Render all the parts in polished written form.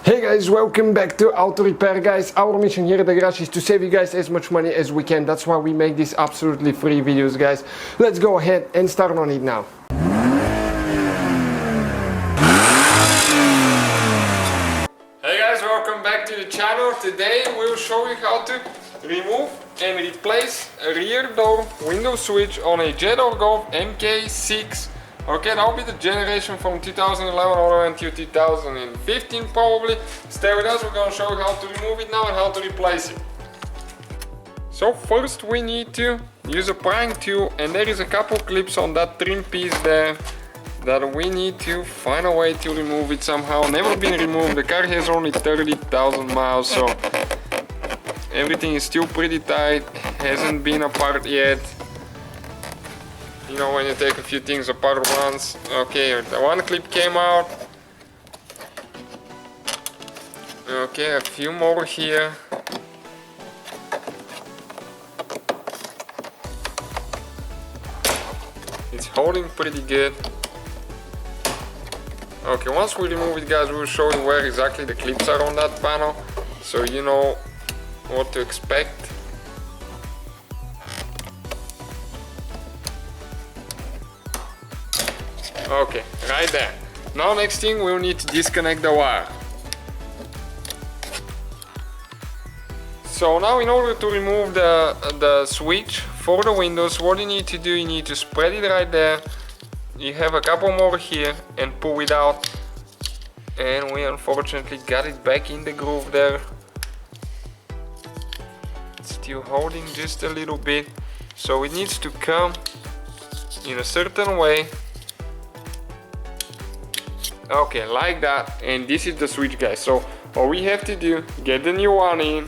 Hey guys, welcome back to Auto Repair guys. Our mission here at the garage is to save you guys as much money as we can. That's why we make these absolutely free videos guys. Let's go ahead and start on it now. Hey guys, welcome back to the channel. Today we'll show you how to remove and replace a rear door window switch on a Jetta or Golf MK6. Okay, that'll be the generation from 2011 all the way until 2015 probably. Stay with us, we're gonna show you how to remove it now and how to replace it. So first we need to use a prying tool, and there is a couple clips on that trim piece there that we need to find a way to remove it somehow. Never been removed, the car has only 30,000 miles, so everything is still pretty tight, hasn't been apart yet. You know, when you take a few things apart once. Okay, the one clip came out. Okay, a few more here. It's holding pretty good. Okay, once we remove it guys, we'll show you where exactly the clips are on that panel, so you know what to expect. Okay, right there. Now next thing, we'll need to disconnect the wire. So now in order to remove the switch for the windows, what you need to do, you need to spread it right there. You have a couple more here and pull it out. And we unfortunately got it back in the groove there. It's still holding just a little bit. So it needs to come in a certain way. Okay, like that, and this is the switch guys. So all we have to do, get the new one in,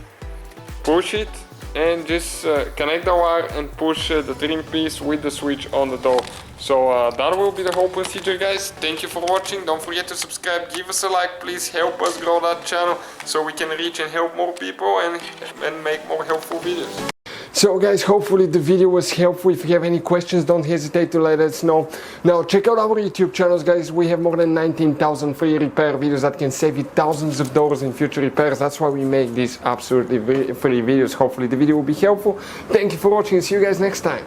push it, and just connect the wire and push the trim piece with the switch on the door. So that will be the whole procedure guys. Thank you for watching. Don't forget to subscribe, give us a like, please help us grow that channel so we can reach and help more people and make more helpful videos. So guys, hopefully the video was helpful. If you have any questions, don't hesitate to let us know. Now check out our YouTube channels guys. We have more than 19,000 free repair videos that can save you thousands of dollars in future repairs. That's why we make these absolutely free videos. Hopefully the video will be helpful. Thank you for watching. See you guys next time.